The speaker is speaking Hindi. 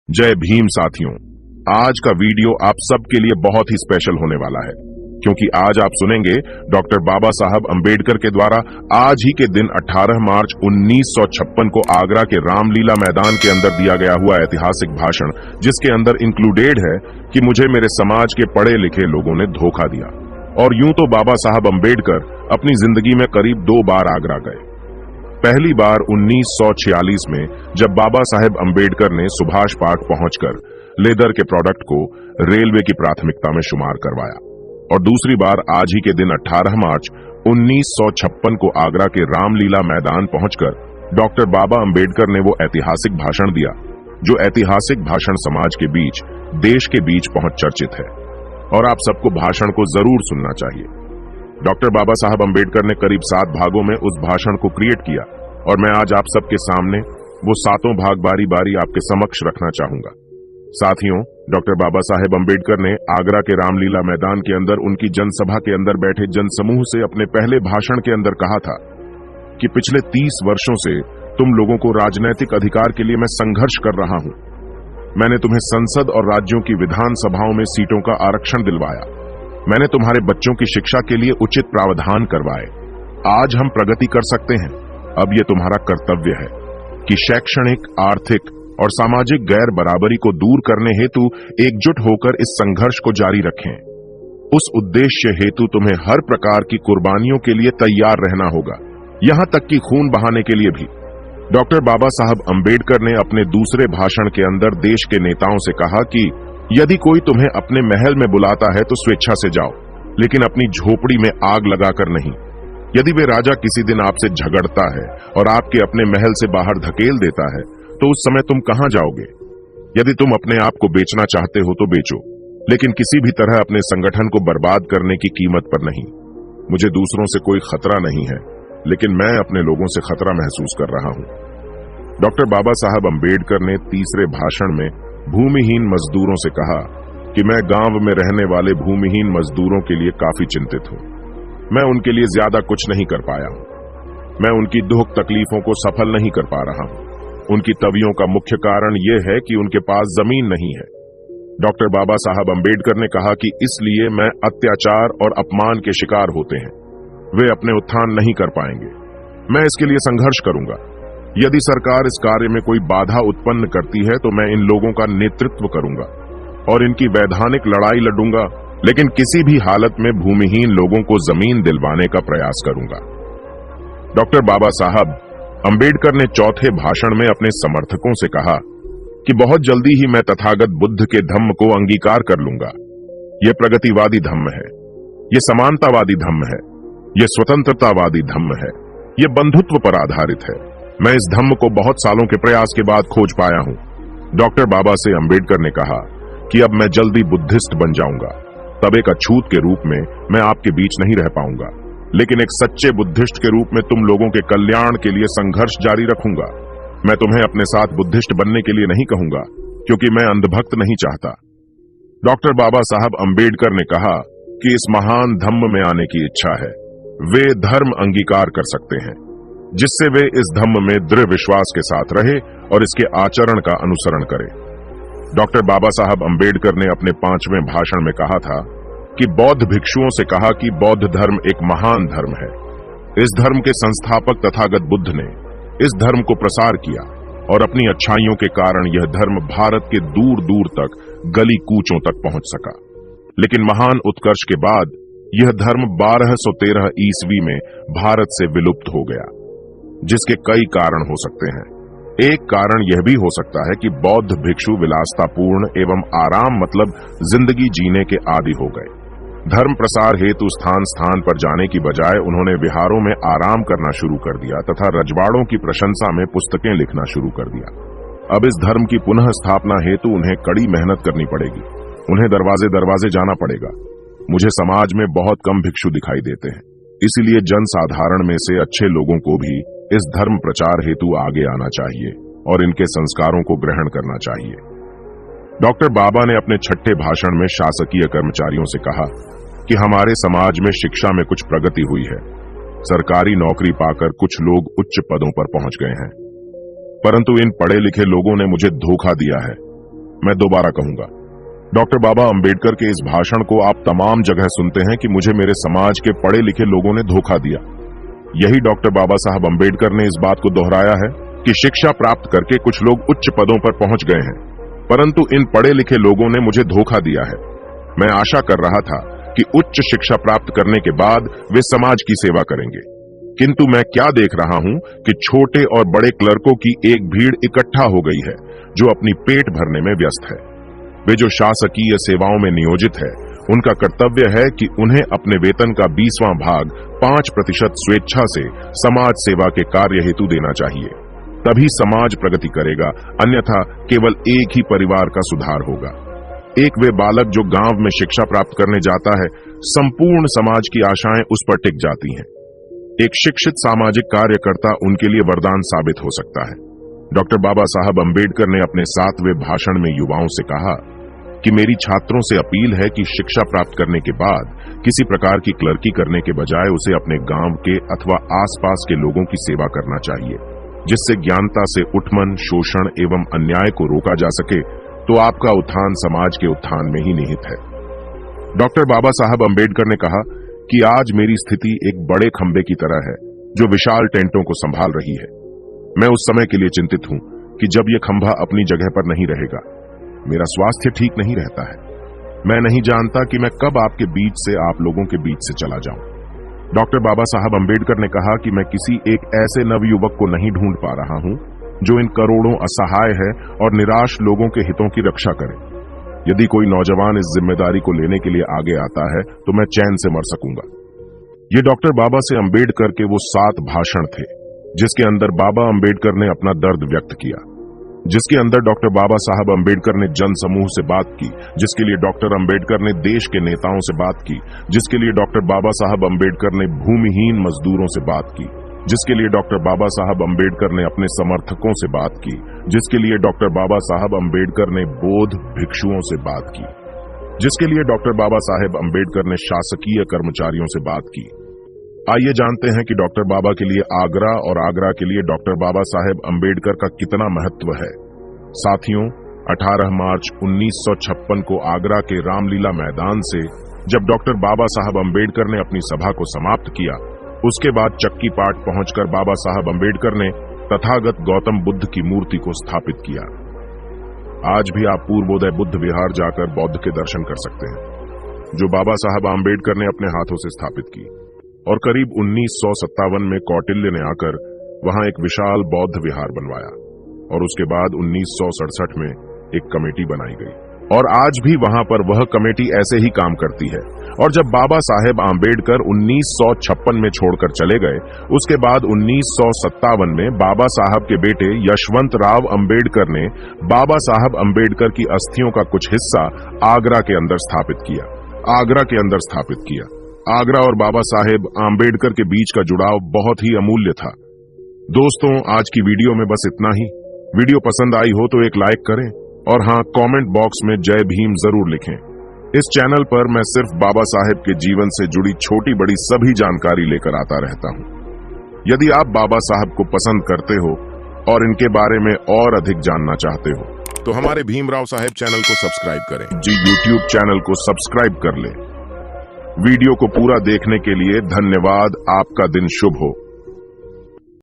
जय भीम साथियों। आज का वीडियो आप सबके लिए बहुत ही स्पेशल होने वाला है, क्योंकि आज आप सुनेंगे डॉक्टर बाबा साहब अंबेडकर के द्वारा आज ही के दिन 18 मार्च 1956 को आगरा के रामलीला मैदान के अंदर दिया गया हुआ ऐतिहासिक भाषण, जिसके अंदर इंक्लूडेड है कि मुझे मेरे समाज के पढ़े लिखे लोगों ने धोखा दिया। और यूं तो बाबा साहब अंबेडकर अपनी जिंदगी में करीब 2 बार आगरा गए। पहली बार 1946 में जब बाबा साहेब अंबेडकर ने सुभाष पार्क पहुंचकर लेदर के प्रोडक्ट को रेलवे की प्राथमिकता में शुमार करवाया, और दूसरी बार आज ही के दिन 18 मार्च 1956 को आगरा के रामलीला मैदान पहुंचकर डॉक्टर बाबा अंबेडकर ने वो ऐतिहासिक भाषण दिया, जो ऐतिहासिक भाषण समाज के बीच, देश के बीच पहुंच चर्चित है, और आप सबको भाषण को जरूर सुनना चाहिए। डॉक्टर बाबा साहब अंबेडकर ने करीब 7 भागों में उस भाषण को क्रिएट किया, और मैं आज आप सबके सामने वो 7 भाग बारी बारी आपके समक्ष रखना चाहूंगा। साथियों, डॉक्टर बाबा साहेब अंबेडकर ने आगरा के रामलीला मैदान के अंदर उनकी जनसभा के अंदर बैठे जनसमूह से अपने पहले भाषण के अंदर कहा था कि पिछले 30 वर्षों से तुम लोगों को राजनैतिक अधिकार के लिए मैं संघर्ष कर रहा हूं। मैंने तुम्हें संसद और राज्यों की विधानसभाओं में सीटों का आरक्षण दिलवाया। मैंने तुम्हारे बच्चों की शिक्षा के लिए उचित प्रावधान करवाए। आज हम प्रगति कर सकते हैं। अब यह तुम्हारा कर्तव्य है कि शैक्षणिक, आर्थिक और सामाजिक गैर बराबरी को दूर करने हेतु एकजुट होकर इस संघर्ष को जारी रखें। उस उद्देश्य हेतु तुम्हें हर प्रकार की कुर्बानियों के लिए तैयार रहना होगा, यहां तक कि खून बहाने के लिए भी। डॉक्टर बाबा साहब अंबेडकर ने अपने दूसरे भाषण के अंदर देश के नेताओं से कहा कि यदि कोई तुम्हें अपने महल में बुलाता है तो स्वेच्छा से जाओ, लेकिन अपनी झोपड़ी में आग लगाकर नहीं। यदि वे राजा किसी दिन आपसे झगड़ता है और आपके अपने महल से बाहर धकेल देता है, तो उस समय तुम कहां जाओगे? यदि तुम अपने आप को बेचना चाहते हो तो बेचो, लेकिन किसी भी तरह अपने संगठन को बर्बाद करने की कीमत पर नहीं। मुझे दूसरों से कोई खतरा नहीं है, लेकिन मैं अपने लोगों से खतरा महसूस कर रहा हूं। डॉक्टर बाबा साहब अंबेडकर ने तीसरे भाषण में भूमिहीन मजदूरों से कहा कि मैं गांव में रहने वाले भूमिहीन मजदूरों के लिए काफी चिंतित हूं। मैं उनके लिए ज्यादा कुछ नहीं कर पाया हूं। मैं उनकी दुख तकलीफों को सफल नहीं कर पा रहा हूं। उनकी तवियों का मुख्य कारण यह है कि उनके पास जमीन नहीं है। डॉक्टर बाबा साहब अंबेडकर ने कहा कि इसलिए मैं अत्याचार और अपमान के शिकार होते हैं। वे अपने उत्थान नहीं कर पाएंगे। मैं इसके लिए संघर्ष करूंगा। यदि सरकार इस कार्य में कोई बाधा उत्पन्न करती है तो मैं इन लोगों का नेतृत्व करूंगा और इनकी वैधानिक लड़ाई लड़ूंगा, लेकिन किसी भी हालत में भूमिहीन लोगों को जमीन दिलवाने का प्रयास करूंगा। डॉक्टर बाबा साहब अंबेडकर ने चौथे भाषण में अपने समर्थकों से कहा कि बहुत जल्दी ही मैं तथागत बुद्ध के धम्म को अंगीकार कर लूंगा। यह प्रगतिवादी धम्म है, यह समानतावादी धम्म है, यह स्वतंत्रतावादी धम्म है, यह बंधुत्व पर आधारित है। मैं इस धम्म को बहुत सालों के प्रयास के बाद खोज पाया हूं। डॉक्टर बाबा से अंबेडकर ने कहा कि अब मैं जल्दी बुद्धिस्ट बन जाऊंगा। तब एक अछूत के रूप में मैं आपके बीच नहीं रह पाऊंगा, लेकिन एक सच्चे बुद्धिस्ट के रूप में तुम लोगों के कल्याण के लिए संघर्ष जारी रखूंगा। मैं तुम्हें अपने साथ बुद्धिस्ट बनने के लिए नहीं कहूंगा, क्योंकि मैं अंधभक्त नहीं चाहता। डॉक्टर बाबा साहब अंबेडकर ने कहा कि इस महान धम्म में आने की इच्छा है। वे धर्म अंगीकार कर सकते हैं, जिससे वे इस धम्म में दृढ़ विश्वास के साथ रहे और इसके आचरण का अनुसरण करें। डॉक्टर बाबा साहब अंबेडकर ने अपने 5वें भाषण में कहा था कि बौद्ध भिक्षुओं से कहा कि बौद्ध धर्म एक महान धर्म है। इस धर्म के संस्थापक तथागत बुद्ध ने इस धर्म को प्रसार किया, और अपनी अच्छाइयों के कारण यह धर्म भारत के दूर दूर तक, गली कूचों तक पहुंच सका। लेकिन महान उत्कर्ष के बाद यह धर्म 1213 ईस्वी में भारत से विलुप्त हो गया, जिसके कई कारण हो सकते हैं। एक कारण यह भी हो सकता है कि बौद्ध भिक्षु विलासतापूर्ण एवं आराम मतलब जिंदगी जीने के आदी हो गए। धर्म प्रसार हेतु स्थान स्थान पर जाने की बजाय उन्होंने विहारों में आराम करना शुरू कर दिया तथा रजवाड़ों की प्रशंसा में पुस्तकें लिखना शुरू कर दिया। अब इस धर्म की पुनः स्थापना हेतु उन्हें कड़ी मेहनत करनी पड़ेगी। उन्हें दरवाजे दरवाजे जाना पड़ेगा। मुझे समाज में बहुत कम भिक्षु दिखाई देते हैं, इसीलिए जनसाधारण में से अच्छे लोगों को भी इस धर्म प्रचार हेतु आगे आना चाहिए और इनके संस्कारों को ग्रहण करना चाहिए। डॉक्टर बाबा ने अपने 6ठे भाषण में शासकीय कर्मचारियों से कहा कि हमारे समाज में शिक्षा में कुछ प्रगति हुई है। सरकारी नौकरी पाकर कुछ लोग उच्च पदों पर पहुंच गए हैं, परंतु इन पढ़े लिखे लोगों ने मुझे धोखा दिया है। मैं दोबारा कहूंगा, डॉक्टर बाबा अंबेडकर के इस भाषण को आप तमाम जगह सुनते हैं कि मुझे मेरे समाज के पढ़े लिखे लोगों ने धोखा दिया। यही डॉक्टर बाबा साहब अंबेडकर ने इस बात को दोहराया है कि शिक्षा प्राप्त करके कुछ लोग उच्च पदों पर पहुंच गए हैं, परंतु इन पढ़े लिखे लोगों ने मुझे धोखा दिया है। मैं आशा कर रहा था कि उच्च शिक्षा प्राप्त करने के बाद वे समाज की सेवा करेंगे, किंतु मैं क्या देख रहा हूं कि छोटे और बड़े क्लर्कों की एक भीड़ इकट्ठा हो गई है जो अपनी पेट भरने में व्यस्त है। वे जो शासकीय सेवाओं में नियोजित है, उनका कर्तव्य है कि उन्हें अपने वेतन का 20वां भाग 5% स्वेच्छा से समाज सेवा के कार्य हेतु देना चाहिए, तभी समाज प्रगति करेगा, अन्यथा केवल एक ही परिवार का सुधार होगा। एक वे बालक जो गांव में शिक्षा प्राप्त करने जाता है, संपूर्ण समाज की आशाएं उस पर टिक जाती हैं। एक शिक्षित सामाजिक कार्यकर्ता उनके लिए वरदान साबित हो सकता है। डॉक्टर बाबा साहब अंबेडकर ने अपने 7वें भाषण में युवाओं से कहा कि मेरी छात्रों से अपील है कि शिक्षा प्राप्त करने के बाद किसी प्रकार की क्लर्की करने के बजाय उसे अपने गांव के अथवा आसपास के लोगों की सेवा करना चाहिए, जिससे ज्ञानता से उठमन, शोषण एवं अन्याय को रोका जा सके, तो आपका उत्थान समाज के उत्थान में ही निहित है। डॉक्टर बाबा साहब अंबेडकर ने कहा कि आज मेरी स्थिति एक बड़े खंबे की तरह है जो विशाल टेंटों को संभाल रही है। मैं उस समय के लिए चिंतित हूं कि जब यह खंभा अपनी जगह पर नहीं रहेगा। मेरा स्वास्थ्य ठीक नहीं रहता है। मैं नहीं जानता कि मैं कब आपके बीच से, आप लोगों के बीच से चला जाऊं। डॉक्टर बाबा साहब अंबेडकर ने कहा कि मैं किसी एक ऐसे नवयुवक को नहीं ढूंढ पा रहा हूं जो इन करोड़ों असहाय है और निराश लोगों के हितों की रक्षा करे। यदि कोई नौजवान इस जिम्मेदारी को लेने के लिए आगे आता है तो मैं चैन से मर सकूंगा। ये डॉक्टर बाबा से अंबेडकर के वो 7 भाषण थे जिसके अंदर बाबा अंबेडकर ने अपना दर्द व्यक्त किया, जिसके अंदर डॉक्टर बाबा साहब अंबेडकर ने जन समूह से बात की, जिसके लिए डॉक्टर अंबेडकर ने देश के नेताओं से बात की, जिसके लिए डॉक्टर बाबा साहब अंबेडकर ने भूमिहीन मजदूरों से बात की, जिसके लिए डॉक्टर बाबा साहब अंबेडकर ने अपने समर्थकों से बात की, जिसके लिए डॉक्टर बाबा साहब अंबेडकर ने बौद्ध भिक्षुओं से बात की, जिसके लिए डॉक्टर बाबा साहब अंबेडकर ने शासकीय कर्मचारियों से बात की। आइए जानते हैं कि डॉक्टर बाबा के लिए आगरा और आगरा के लिए डॉक्टर बाबा साहब अंबेडकर का कितना महत्व है। साथियों, 18 मार्च 1956 को आगरा के रामलीला मैदान से जब डॉक्टर बाबा साहब अंबेडकर ने अपनी सभा को समाप्त किया, उसके बाद चक्की पाट पहुंचकर बाबा साहब अंबेडकर ने तथागत गौतम बुद्ध की मूर्ति को स्थापित किया। आज भी आप पूर्वोदय बुद्ध विहार जाकर बौद्ध के दर्शन कर सकते हैं, जो बाबा साहब अंबेडकर ने अपने हाथों से स्थापित की, और करीब 1957 में कौटिल्य ने आकर वहां एक विशाल बौद्ध विहार बनवाया, और उसके बाद 1967 में एक कमेटी बनाई गई, और आज भी वहां पर वह कमेटी ऐसे ही काम करती है। और जब बाबा साहेब आम्बेडकर 1956 में छोड़कर चले गए, उसके बाद 1957 में बाबा साहब के बेटे यशवंत राव अंबेडकर ने बाबा साहब अंबेडकर की अस्थियों का कुछ हिस्सा आगरा के अंदर स्थापित किया। आगरा और बाबा साहेब आम्बेडकर के बीच का जुड़ाव बहुत ही अमूल्य था। दोस्तों, आज की वीडियो में बस इतना ही। वीडियो पसंद आई हो तो एक लाइक करें, और हाँ, कमेंट बॉक्स में जय भीम जरूर लिखें। इस चैनल पर मैं सिर्फ बाबा साहेब के जीवन से जुड़ी छोटी बड़ी सभी जानकारी लेकर आता रहता हूं। यदि आप बाबा साहब को पसंद करते हो और इनके बारे में और अधिक जानना चाहते हो तो हमारे भीमराव साहेब चैनल को सब्सक्राइब करें। जी, यूट्यूब चैनल को सब्सक्राइब कर लें। वीडियो को पूरा देखने के लिए धन्यवाद। आपका दिन शुभ हो।